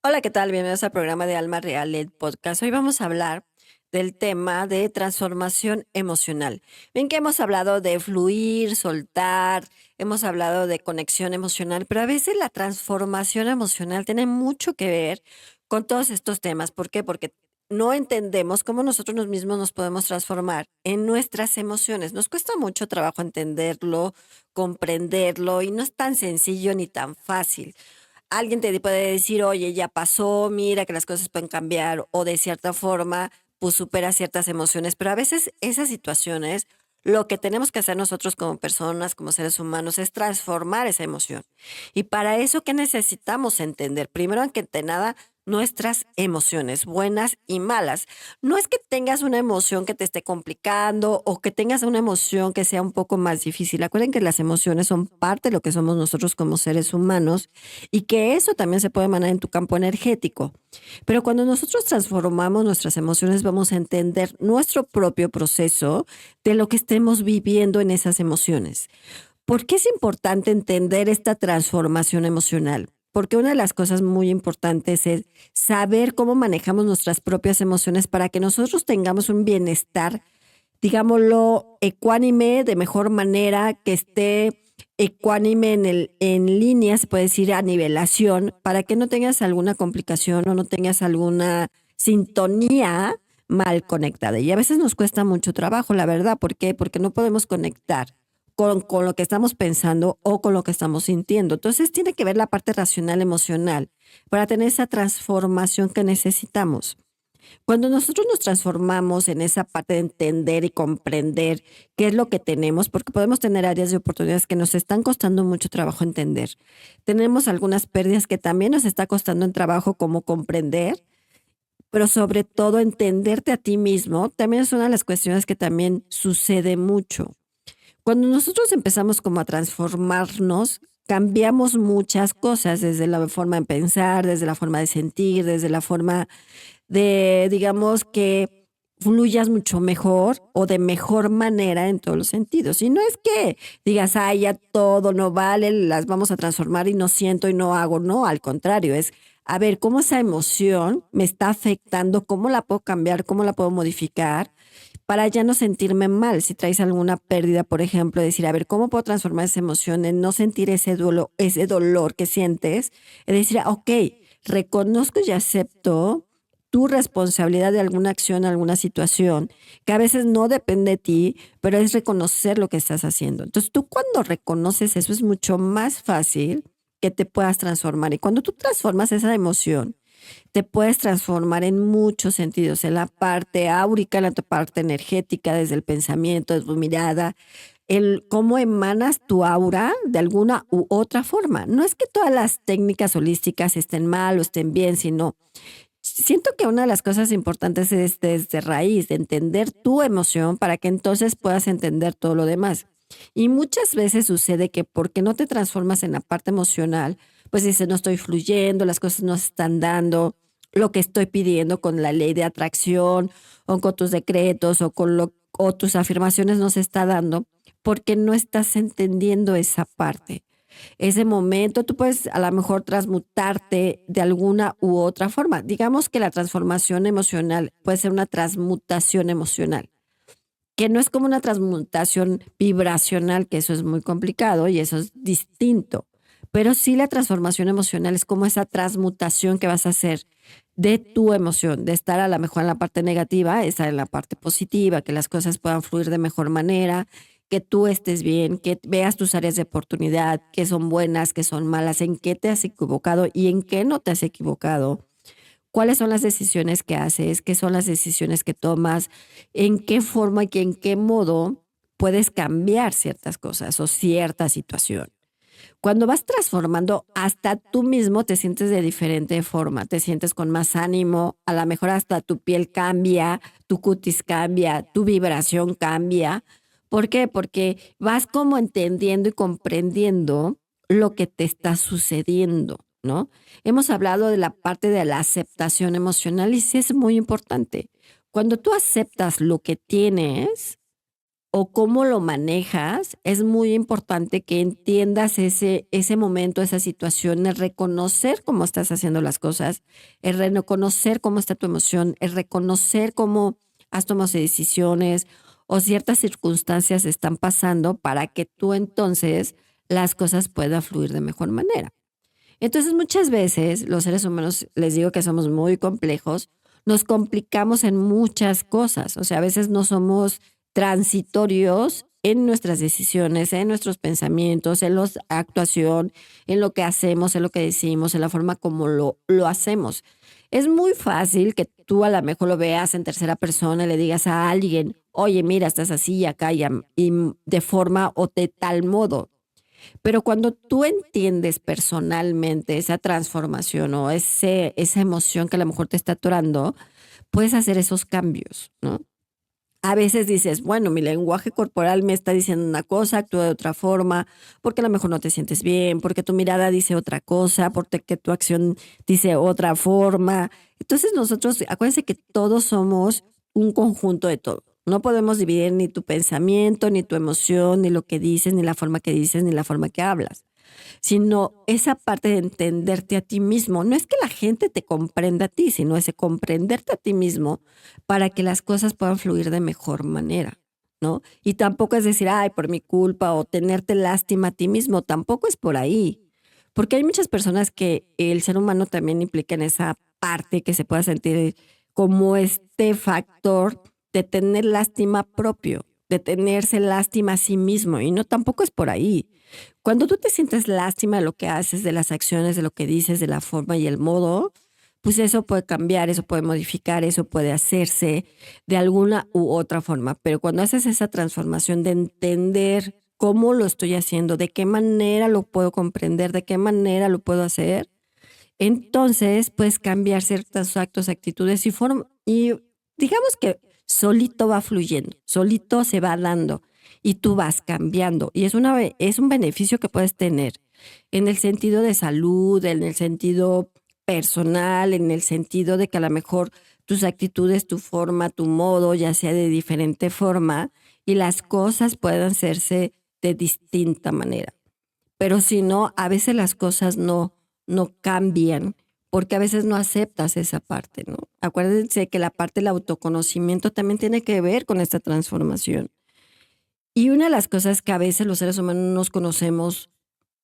Hola, ¿qué tal? Bienvenidos al programa de Alma Real, el podcast. Hoy vamos a hablar del tema de transformación emocional. Bien que hemos hablado de fluir, soltar, hemos hablado de conexión emocional, pero a veces la transformación emocional tiene mucho que ver con todos estos temas. ¿Por qué? Porque no entendemos cómo nosotros mismos nos podemos transformar en nuestras emociones. Nos cuesta mucho trabajo entenderlo, comprenderlo y no es tan sencillo ni tan fácil. Alguien te puede decir: "Oye, ya pasó, mira que las cosas pueden cambiar", o de cierta forma, pues, supera ciertas emociones, pero a veces esas situaciones, lo que tenemos que hacer nosotros como personas, como seres humanos, es transformar esa emoción. Y para eso, ¿qué necesitamos entender? Primero, antes que nada, nuestras emociones, buenas y malas. No es que tengas una emoción que te esté complicando o que tengas una emoción que sea un poco más difícil. Acuerden que las emociones son parte de lo que somos nosotros como seres humanos y que eso también se puede emanar en tu campo energético. Pero cuando nosotros transformamos nuestras emociones, vamos a entender nuestro propio proceso de lo que estemos viviendo en esas emociones. ¿Por qué es importante entender esta transformación emocional? Porque una de las cosas muy importantes es saber cómo manejamos nuestras propias emociones para que nosotros tengamos un bienestar, digámoslo, ecuánime, de mejor manera, que esté ecuánime en línea, se puede decir a nivelación, para que no tengas alguna complicación o no tengas alguna sintonía mal conectada. Y a veces nos cuesta mucho trabajo, la verdad. ¿Por qué? Porque no podemos conectar con lo que estamos pensando o con lo que estamos sintiendo. Entonces tiene que ver la parte racional emocional para tener esa transformación que necesitamos. Cuando nosotros nos transformamos en esa parte de entender y comprender qué es lo que tenemos, porque podemos tener áreas de oportunidades que nos están costando mucho trabajo entender. Tenemos algunas pérdidas que también nos está costando en trabajo como comprender, pero sobre todo entenderte a ti mismo, también es una de las cuestiones que también sucede mucho. Cuando nosotros empezamos como a transformarnos, cambiamos muchas cosas, desde la forma de pensar, desde la forma de sentir, desde la forma de, digamos, que fluyas mucho mejor o de mejor manera en todos los sentidos. Y no es que digas: "Ay, ya todo no vale, las vamos a transformar y no siento y no hago", no, al contrario, es a ver cómo esa emoción me está afectando, cómo la puedo cambiar, cómo la puedo modificar para ya no sentirme mal. Si traes alguna pérdida, por ejemplo, decir: "A ver, ¿cómo puedo transformar esa emoción en no sentir ese dolor que sientes?". Es decir: "Okey, reconozco y acepto tu responsabilidad de alguna acción, alguna situación, que a veces no depende de ti, pero es reconocer lo que estás haciendo". Entonces, tú cuando reconoces eso, es mucho más fácil que te puedas transformar. Y cuando tú transformas esa emoción, te puedes transformar en muchos sentidos, en la parte áurica, en la parte energética, desde el pensamiento, de tu mirada, el cómo emanas tu aura de alguna u otra forma. No es que todas las técnicas holísticas estén mal o estén bien, sino siento que una de las cosas importantes es desde raíz, de entender tu emoción para que entonces puedas entender todo lo demás. Y muchas veces sucede que porque no te transformas en la parte emocional, pues dices: "No estoy fluyendo, las cosas no se están dando, lo que estoy pidiendo con la ley de atracción o con tus decretos o con lo o tus afirmaciones no se está dando", porque no estás entendiendo esa parte. Ese momento tú puedes a lo mejor transmutarte de alguna u otra forma. Digamos que la transformación emocional puede ser una transmutación emocional, que no es como una transmutación vibracional, que eso es muy complicado y eso es distinto. Pero sí, la transformación emocional es como esa transmutación que vas a hacer de tu emoción, de estar a la mejor en la parte negativa, estar en la parte positiva, que las cosas puedan fluir de mejor manera, que tú estés bien, que veas tus áreas de oportunidad, que son buenas, que son malas, en qué te has equivocado y en qué no te has equivocado. ¿Cuáles son las decisiones que haces? ¿Qué son las decisiones que tomas? ¿En qué forma y en qué modo puedes cambiar ciertas cosas o cierta situación? Cuando vas transformando, hasta tú mismo te sientes de diferente forma, te sientes con más ánimo, a lo mejor hasta tu piel cambia, tu cutis cambia, tu vibración cambia. ¿Por qué? Porque vas como entendiendo y comprendiendo lo que te está sucediendo, ¿no? Hemos hablado de la parte de la aceptación emocional y sí es muy importante. Cuando tú aceptas lo que tienes, o cómo lo manejas, es muy importante que entiendas ese momento, esa situación, el reconocer cómo estás haciendo las cosas, el reconocer cómo está tu emoción, el reconocer cómo has tomado decisiones o ciertas circunstancias están pasando para que tú entonces las cosas puedan fluir de mejor manera. Entonces, muchas veces los seres humanos, les digo que somos muy complejos, nos complicamos en muchas cosas. O sea, a veces no somos transitorios en nuestras decisiones, en nuestros pensamientos, en la actuación, en lo que hacemos, en lo que decimos, en la forma como lo hacemos. Es muy fácil que tú a lo mejor lo veas en tercera persona y le digas a alguien, oye, mira, estás así y acá y de forma o de tal modo. Pero cuando tú entiendes personalmente esa transformación o esa emoción que a lo mejor te está atorando, puedes hacer esos cambios, ¿no? A veces dices, bueno, mi lenguaje corporal me está diciendo una cosa, actúa de otra forma, porque a lo mejor no te sientes bien, porque tu mirada dice otra cosa, porque tu acción dice otra forma. Entonces nosotros, acuérdense que todos somos un conjunto de todo. No podemos dividir ni tu pensamiento, ni tu emoción, ni lo que dices, ni la forma que dices, ni la forma que hablas, sino esa parte de entenderte a ti mismo. No es que la gente te comprenda a ti, sino ese comprenderte a ti mismo para que las cosas puedan fluir de mejor manera, ¿no? Y tampoco es decir, ay, por mi culpa o tenerte lástima a ti mismo, tampoco es por ahí. Porque hay muchas personas que el ser humano también implica en esa parte que se pueda sentir como este factor de tener lástima propio, de tenerse lástima a sí mismo, y no tampoco es por ahí. Cuando tú te sientes lástima de lo que haces, de las acciones, de lo que dices, de la forma y el modo, pues eso puede cambiar, eso puede modificar, eso puede hacerse de alguna u otra forma. Pero cuando haces esa transformación de entender cómo lo estoy haciendo, de qué manera lo puedo comprender, de qué manera lo puedo hacer, entonces puedes cambiar ciertos actos, actitudes y digamos que solito va fluyendo, solito se va dando y tú vas cambiando. Y es un beneficio que puedes tener en el sentido de salud, en el sentido personal, en el sentido de que a lo mejor tus actitudes, tu forma, tu modo, ya sea de diferente forma, y las cosas puedan hacerse de distinta manera. Pero si no, a veces las cosas no cambian, porque a veces no aceptas esa parte, ¿no? Acuérdense que la parte del autoconocimiento también tiene que ver con esta transformación. Y una de las cosas que a veces los seres humanos no nos conocemos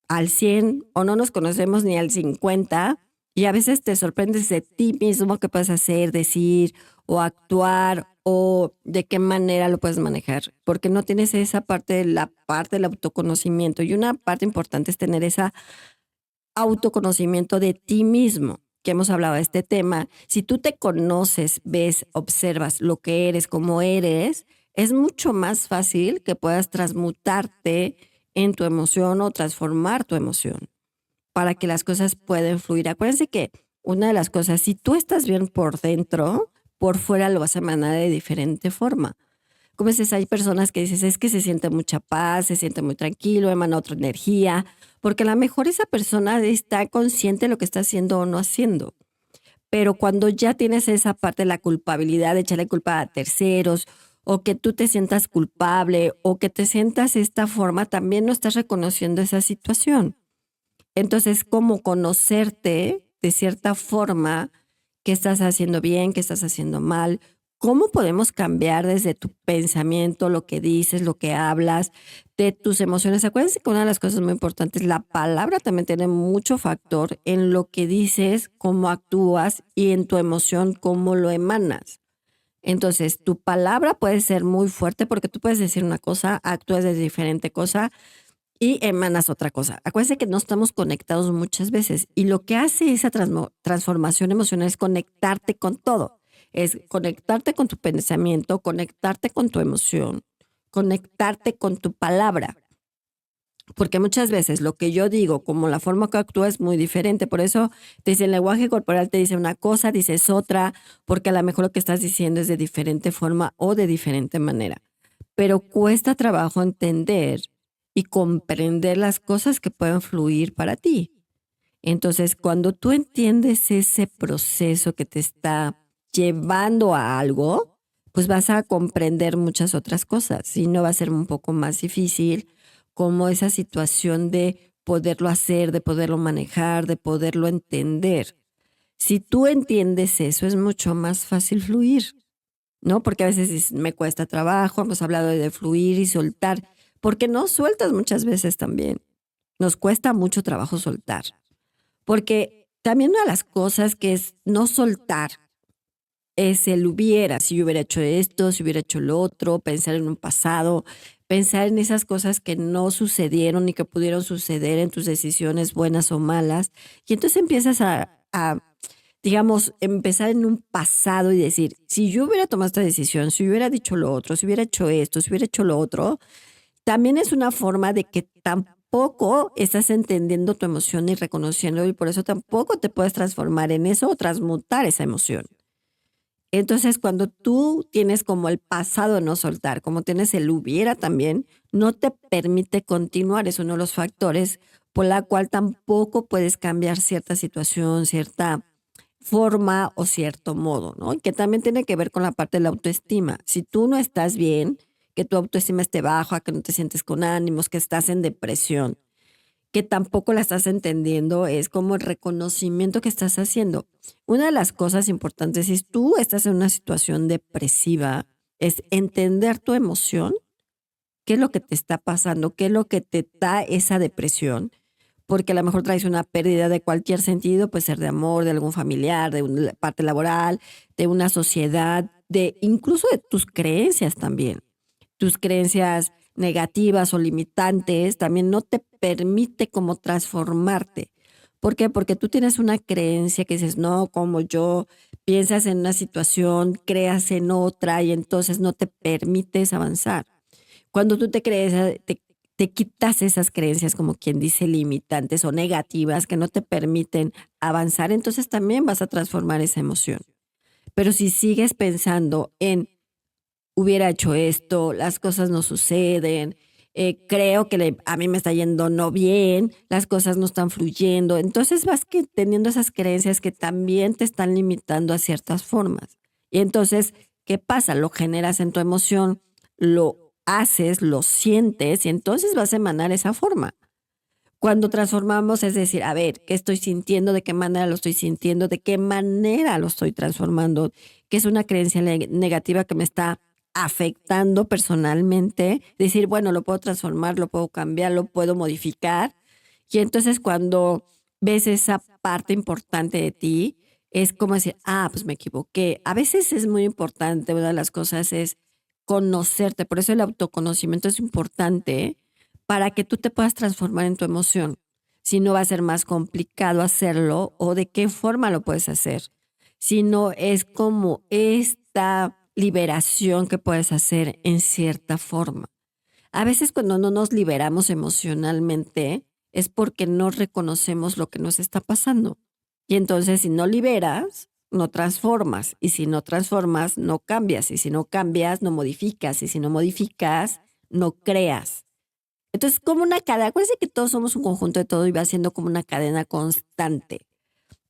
al 100 o no nos conocemos ni al 50 y a veces te sorprendes de ti mismo qué puedes hacer, decir o actuar o de qué manera lo puedes manejar, porque no tienes esa parte del autoconocimiento y una parte importante es tener ese autoconocimiento de ti mismo, que hemos hablado de este tema. Si tú te conoces, ves, observas lo que eres, cómo eres, es mucho más fácil que puedas transmutarte en tu emoción o transformar tu emoción para que las cosas puedan fluir. Acuérdense que una de las cosas, si tú estás bien por dentro, por fuera lo vas a emanar de diferente forma. Como dices, hay personas que dices, es que se siente mucha paz, se siente muy tranquilo, emana otra energía, porque a lo mejor esa persona está consciente de lo que está haciendo o no haciendo. Pero cuando ya tienes esa parte de la culpabilidad, de echarle culpa a terceros, o que tú te sientas culpable, o que te sientas de esta forma, también no estás reconociendo esa situación. Entonces, como conocerte de cierta forma, qué estás haciendo bien, qué estás haciendo mal, cómo podemos cambiar desde tu pensamiento, lo que dices, lo que hablas, de tus emociones. Acuérdense que una de las cosas muy importantes, la palabra también tiene mucho factor en lo que dices, cómo actúas y en tu emoción, cómo lo emanas. Entonces, tu palabra puede ser muy fuerte porque tú puedes decir una cosa, actúas de diferente cosa y emanas otra cosa. Acuérdense que no estamos conectados muchas veces y lo que hace esa transformación emocional es conectarte con todo. Es conectarte con tu pensamiento, conectarte con tu emoción, conectarte con tu palabra. Porque muchas veces lo que yo digo, como la forma que actúa es muy diferente. Por eso te dice el lenguaje corporal, te dice una cosa, dices otra, porque a lo mejor lo que estás diciendo es de diferente forma o de diferente manera. Pero cuesta trabajo entender y comprender las cosas que pueden fluir para ti. Entonces, cuando tú entiendes ese proceso que te está llevando a algo, pues vas a comprender muchas otras cosas y no va a ser un poco más difícil como esa situación de poderlo hacer, de poderlo manejar, de poderlo entender. Si tú entiendes eso, es mucho más fácil fluir, ¿no? Porque a veces dices, me cuesta trabajo, hemos hablado de fluir y soltar, porque no sueltas muchas veces también. Nos cuesta mucho trabajo soltar, porque también una de las cosas que es no soltar es el hubiera, si yo hubiera hecho esto, si hubiera hecho lo otro, pensar en un pasado, pensar en esas cosas que no sucedieron y que pudieron suceder en tus decisiones buenas o malas. Y entonces empiezas digamos, empezar en un pasado y decir, si yo hubiera tomado esta decisión, si hubiera dicho lo otro, si hubiera hecho esto, si hubiera hecho lo otro, también es una forma de que tampoco estás entendiendo tu emoción y reconociéndolo y por eso tampoco te puedes transformar en eso o transmutar esa emoción. Entonces, cuando tú tienes como el pasado de no soltar, como tienes el hubiera también, no te permite continuar. Es uno de los factores por la cual tampoco puedes cambiar cierta situación, cierta forma o cierto modo, ¿no? Y que también tiene que ver con la parte de la autoestima. Si tú no estás bien, que tu autoestima esté baja, que no te sientes con ánimos, que estás en depresión, que tampoco la estás entendiendo, es como el reconocimiento que estás haciendo. Una de las cosas importantes, si tú estás en una situación depresiva, es entender tu emoción, qué es lo que te está pasando, qué es lo que te da esa depresión, porque a lo mejor traes una pérdida de cualquier sentido, puede ser de amor, de algún familiar, de una parte laboral, de una sociedad, de incluso de tus creencias también. Tus creencias negativas o limitantes también no te permite como transformarte. ¿Por qué? Porque tú tienes una creencia que dices, no, como yo, piensas en una situación, creas en otra y entonces no te permites avanzar. Cuando tú te crees, te quitas esas creencias, como quien dice, limitantes o negativas que no te permiten avanzar, entonces también vas a transformar esa emoción. Pero si sigues pensando en hubiera hecho esto, las cosas no suceden, creo que a mí me está yendo no bien, las cosas no están fluyendo. Entonces vas que teniendo esas creencias que también te están limitando a ciertas formas. Y entonces, ¿qué pasa? Lo generas en tu emoción, lo haces, lo sientes y entonces vas a emanar esa forma. Cuando transformamos, es decir, a ver, ¿qué estoy sintiendo? ¿De qué manera lo estoy sintiendo? ¿De qué manera lo estoy transformando? ¿Qué es una creencia negativa que me está afectando personalmente? Decir, bueno, lo puedo transformar, lo puedo cambiar, lo puedo modificar. Y entonces cuando ves esa parte importante de ti, es como decir, pues me equivoqué. A veces es muy importante, una de las cosas es conocerte, por eso el autoconocimiento es importante para que tú te puedas transformar en tu emoción. Si no va a ser más complicado hacerlo o de qué forma lo puedes hacer. Si no es como esta liberación que puedes hacer en cierta forma. A veces cuando no nos liberamos emocionalmente es porque no reconocemos lo que nos está pasando. Y entonces si no liberas, no transformas. Y si no transformas, no cambias. Y si no cambias, no modificas. Y si no modificas, no creas. Entonces, como una cadena, acuérdense que todos somos un conjunto de todo y va siendo como una cadena constante.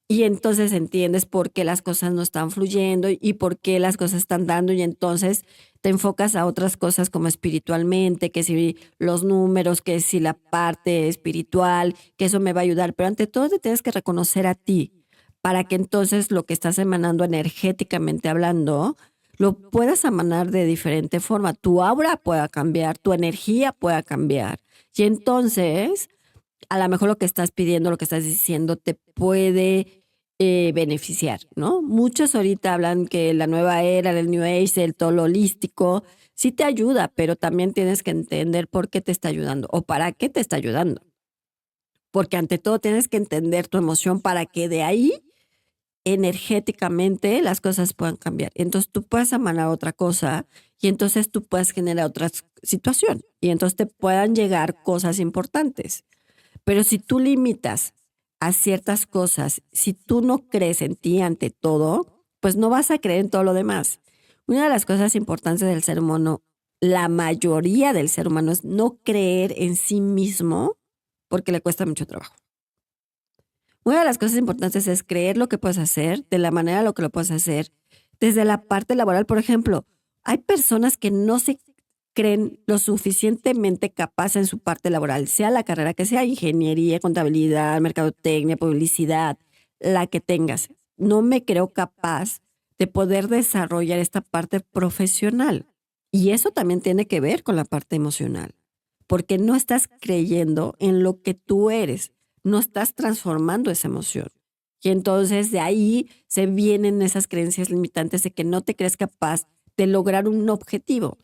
Y entonces entiendes por qué las cosas no están fluyendo y por qué las cosas están dando y entonces te enfocas a otras cosas como espiritualmente, que si los números, que si la parte espiritual, que eso me va a ayudar, pero ante todo te tienes que reconocer a ti para que entonces lo que estás emanando energéticamente hablando lo puedas emanar de diferente forma, tu aura pueda cambiar, tu energía pueda cambiar y entonces a lo mejor lo que estás pidiendo, lo que estás diciendo te puede beneficiar, ¿no? Muchos ahorita hablan que la nueva era del New Age, el todo lo holístico, sí te ayuda, pero también tienes que entender por qué te está ayudando o para qué te está ayudando. Porque ante todo tienes que entender tu emoción para que de ahí energéticamente las cosas puedan cambiar. Entonces tú puedes emanar otra cosa y entonces tú puedes generar otra situación y entonces te puedan llegar cosas importantes. Pero si tú limitas a ciertas cosas, si tú no crees en ti ante todo, pues no vas a creer en todo lo demás. Una de las cosas importantes del ser humano, la mayoría del ser humano es no creer en sí mismo porque le cuesta mucho trabajo. Una de las cosas importantes es creer lo que puedes hacer, de la manera en lo que lo puedes hacer, desde la parte laboral, por ejemplo. Hay personas que no se creen lo suficientemente capaz en su parte laboral, sea la carrera que sea, ingeniería, contabilidad, mercadotecnia, publicidad, la que tengas. No me creo capaz de poder desarrollar esta parte profesional. Y eso también tiene que ver con la parte emocional, porque no estás creyendo en lo que tú eres, no estás transformando esa emoción. Y entonces de ahí se vienen esas creencias limitantes de que no te crees capaz de lograr un objetivo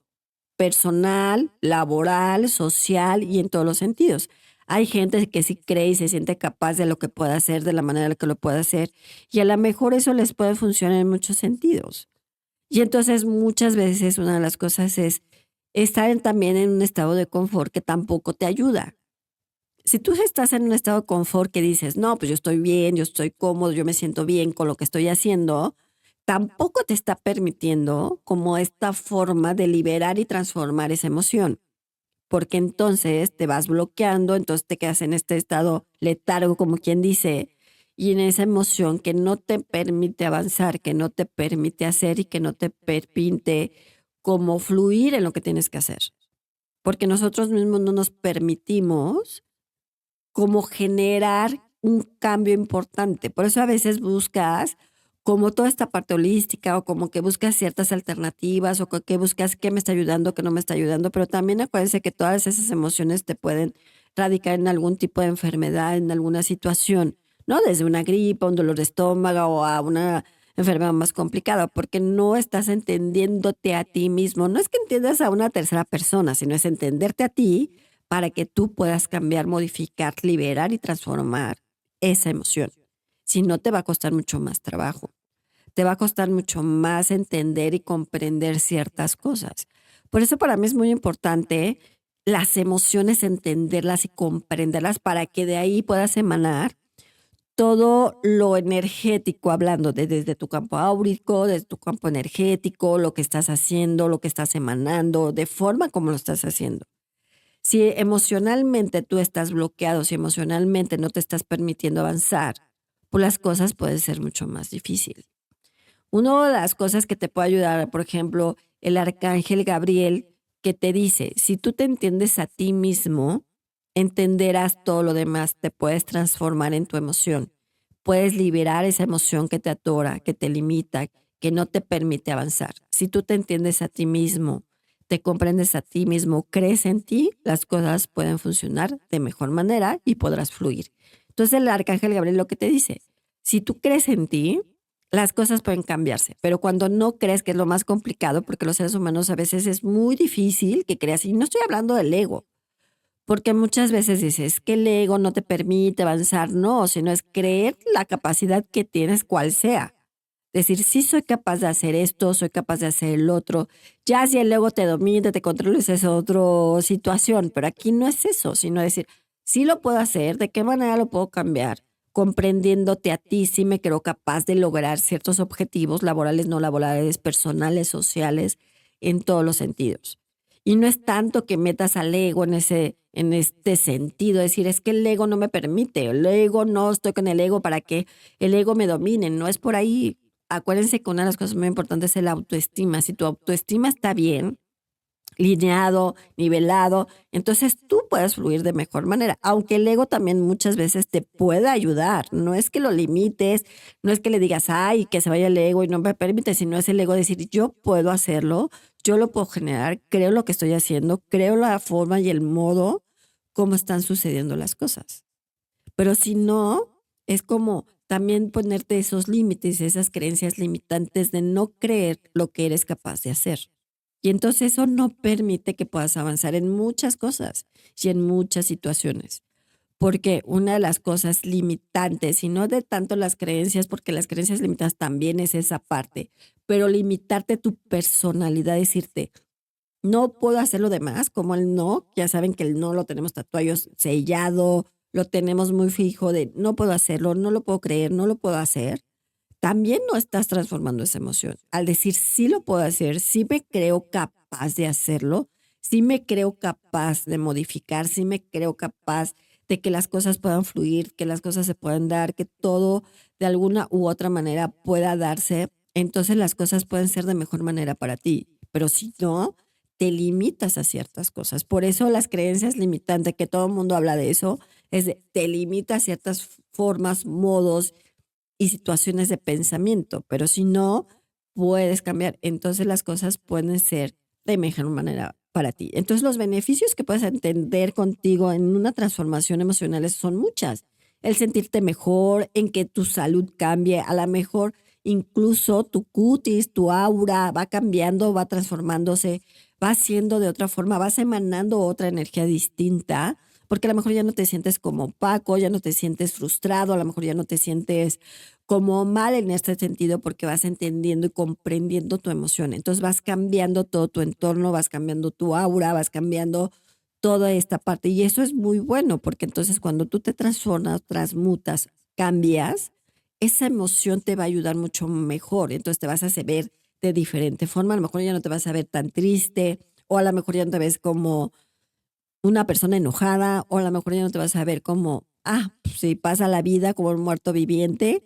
personal, laboral, social y en todos los sentidos. Hay gente que sí cree y se siente capaz de lo que puede hacer, de la manera en la que lo puede hacer, y a lo mejor eso les puede funcionar en muchos sentidos. Y entonces muchas veces una de las cosas es estar también en un estado de confort que tampoco te ayuda. Si tú estás en un estado de confort que dices, no, pues yo estoy bien, yo estoy cómodo, yo me siento bien con lo que estoy haciendo, tampoco te está permitiendo como esta forma de liberar y transformar esa emoción, porque entonces te vas bloqueando, entonces te quedas en este estado letargo, como quien dice, y en esa emoción que no te permite avanzar, que no te permite hacer y que no te permite como fluir en lo que tienes que hacer, porque nosotros mismos no nos permitimos como generar un cambio importante. Por eso a veces buscas como toda esta parte holística o como que buscas ciertas alternativas o que buscas qué me está ayudando, qué no me está ayudando, pero también acuérdense que todas esas emociones te pueden radicar en algún tipo de enfermedad, en alguna situación, ¿no? Desde una gripa, un dolor de estómago o a una enfermedad más complicada, porque no estás entendiéndote a ti mismo. No es que entiendas a una tercera persona, sino es entenderte a ti para que tú puedas cambiar, modificar, liberar y transformar esa emoción. Si no, te va a costar mucho más trabajo. Te va a costar mucho más entender y comprender ciertas cosas. Por eso para mí es muy importante las emociones, entenderlas y comprenderlas para que de ahí puedas emanar todo lo energético, hablando desde tu campo áurico, desde tu campo energético, lo que estás haciendo, lo que estás emanando, de forma como lo estás haciendo. Si emocionalmente tú estás bloqueado, si emocionalmente no te estás permitiendo avanzar, pues las cosas pueden ser mucho más difíciles. Una de las cosas que te puede ayudar, por ejemplo, el arcángel Gabriel, que te dice, si tú te entiendes a ti mismo, entenderás todo lo demás, te puedes transformar en tu emoción, puedes liberar esa emoción que te atora, que te limita, que no te permite avanzar. Si tú te entiendes a ti mismo, te comprendes a ti mismo, crees en ti, las cosas pueden funcionar de mejor manera y podrás fluir. Entonces el arcángel Gabriel lo que te dice, si tú crees en ti, las cosas pueden cambiarse, pero cuando no crees, que es lo más complicado, porque los seres humanos a veces es muy difícil que creas, y no estoy hablando del ego, porque muchas veces dices que el ego no te permite avanzar, no, sino es creer la capacidad que tienes, cual sea. Decir, sí soy capaz de hacer esto, soy capaz de hacer el otro. Ya si el ego te domina, te controla, esa es otra situación, pero aquí no es eso, sino decir, sí lo puedo hacer, ¿de qué manera lo puedo cambiar? Comprendiéndote a ti, sí me creo capaz de lograr ciertos objetivos laborales, no laborales, personales, sociales, en todos los sentidos. Y no es tanto que metas al ego en este sentido, decir, es que el ego no me permite, el ego no estoy con el ego para que el ego me domine, no es por ahí. Acuérdense que una de las cosas muy importantes es la autoestima. Si tu autoestima está bien, lineado, nivelado, entonces tú puedes fluir de mejor manera, aunque el ego también muchas veces te puede ayudar, no es que lo limites, no es que le digas, ay, que se vaya el ego y no me permite, sino es el ego decir, yo puedo hacerlo, yo lo puedo generar, creo lo que estoy haciendo, creo la forma y el modo como están sucediendo las cosas. Pero si no, es como también ponerte esos límites, esas creencias limitantes de no creer lo que eres capaz de hacer. Y entonces eso no permite que puedas avanzar en muchas cosas y en muchas situaciones. Porque una de las cosas limitantes, y no de tanto las creencias, porque las creencias limitadas también es esa parte, pero limitarte tu personalidad, decirte, no puedo hacer lo demás, como el no, ya saben que el no lo tenemos tatuado sellado, lo tenemos muy fijo de no puedo hacerlo, no lo puedo creer, no lo puedo hacer. También no estás transformando esa emoción. Al decir sí lo puedo hacer, sí me creo capaz de hacerlo, sí me creo capaz de modificar, sí me creo capaz de que las cosas puedan fluir, que las cosas se puedan dar, que todo de alguna u otra manera pueda darse, entonces las cosas pueden ser de mejor manera para ti. pero si no, te limitas a ciertas cosas. Por eso las creencias limitantes, que todo el mundo habla de eso, te limita a ciertas formas, modos y situaciones de pensamiento, pero si no, puedes cambiar. Entonces las cosas pueden ser de mejor manera para ti. Entonces los beneficios que puedes entender contigo en una transformación emocional son muchas. El sentirte mejor, en que tu salud cambie, a lo mejor incluso tu cutis, tu aura va cambiando, va transformándose, va siendo de otra forma, vas emanando otra energía distinta, porque a lo mejor ya no te sientes como opaco, ya no te sientes frustrado, a lo mejor ya no te sientes como mal en este sentido porque vas entendiendo y comprendiendo tu emoción. Entonces vas cambiando todo tu entorno, vas cambiando tu aura, vas cambiando toda esta parte. Y eso es muy bueno porque entonces cuando tú te transformas, transmutas, cambias, esa emoción te va a ayudar mucho mejor. Entonces te vas a ver de diferente forma. A lo mejor ya no te vas a ver tan triste o a lo mejor ya no te ves como una persona enojada o a lo mejor ya no te vas a ver como, pues, si pasa la vida como un muerto viviente,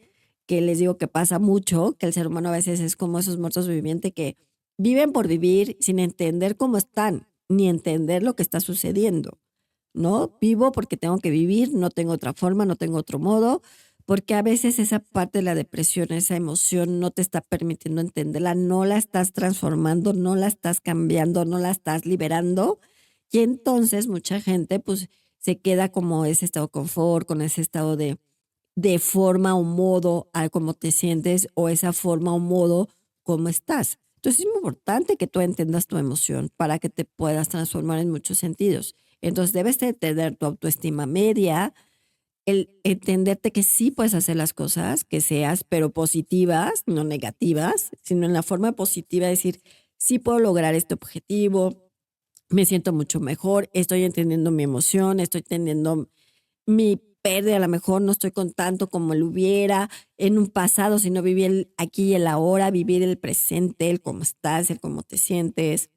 que les digo que pasa mucho, que el ser humano a veces es como esos muertos vivientes que viven por vivir sin entender cómo están, ni entender lo que está sucediendo, ¿no? Vivo porque tengo que vivir, no tengo otra forma, no tengo otro modo, porque a veces esa parte de la depresión, esa emoción no te está permitiendo entenderla, no la estás transformando, no la estás cambiando, no la estás liberando. Y entonces mucha gente pues se queda como ese estado de confort, con ese estado de forma o modo a cómo te sientes o esa forma o modo cómo estás. Entonces es muy importante que tú entiendas tu emoción para que te puedas transformar en muchos sentidos. Entonces debes de tener tu autoestima media, el entenderte que sí puedes hacer las cosas, que seas, pero positivas, no negativas, sino en la forma positiva, decir, sí puedo lograr este objetivo, me siento mucho mejor, estoy entendiendo mi emoción, estoy entendiendo mi pérdida, a lo mejor no estoy con tanto como lo hubiera en un pasado, sino vivir el aquí y el ahora, vivir el presente, el cómo estás, el cómo te sientes,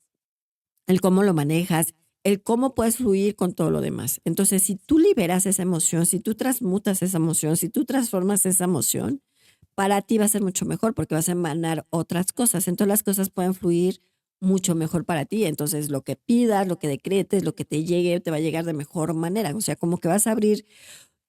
el cómo lo manejas, el cómo puedes fluir con todo lo demás. Entonces, si tú liberas esa emoción, si tú transmutas esa emoción, si tú transformas esa emoción, para ti va a ser mucho mejor porque vas a emanar otras cosas. Entonces las cosas pueden fluir mucho mejor para ti. Entonces lo que pidas, lo que decretes, lo que te llegue, te va a llegar de mejor manera. O sea, como que vas a abrir,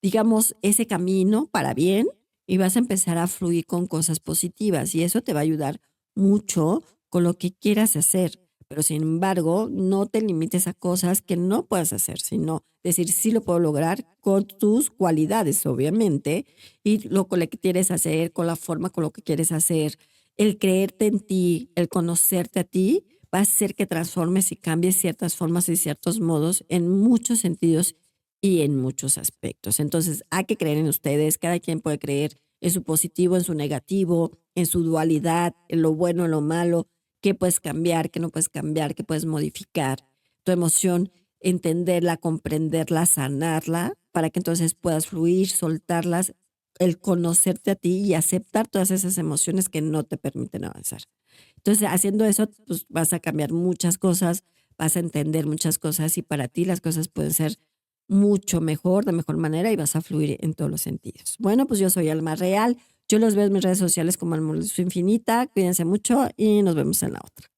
digamos, ese camino para bien y vas a empezar a fluir con cosas positivas y eso te va a ayudar mucho con lo que quieras hacer. Pero sin embargo, no te limites a cosas que no puedas hacer, sino decir, sí lo puedo lograr con tus cualidades, obviamente, y lo con lo que quieres hacer, con la forma con lo que quieres hacer. El creerte en ti, el conocerte a ti, va a hacer que transformes y cambies ciertas formas y ciertos modos en muchos sentidos y en muchos aspectos. Entonces, hay que creer en ustedes, cada quien puede creer en su positivo, en su negativo, en su dualidad, en lo bueno, en lo malo, qué puedes cambiar, qué no puedes cambiar, qué puedes modificar. Tu emoción, entenderla, comprenderla, sanarla, para que entonces puedas fluir, soltarlas, el conocerte a ti y aceptar todas esas emociones que no te permiten avanzar. Entonces, haciendo eso, pues vas a cambiar muchas cosas, vas a entender muchas cosas y para ti las cosas pueden ser mucho mejor, de mejor manera y vas a fluir en todos los sentidos. Bueno, pues yo soy Alma Real. Yo los veo en mis redes sociales como Alma Luz Infinita. Cuídense mucho y nos vemos en la otra.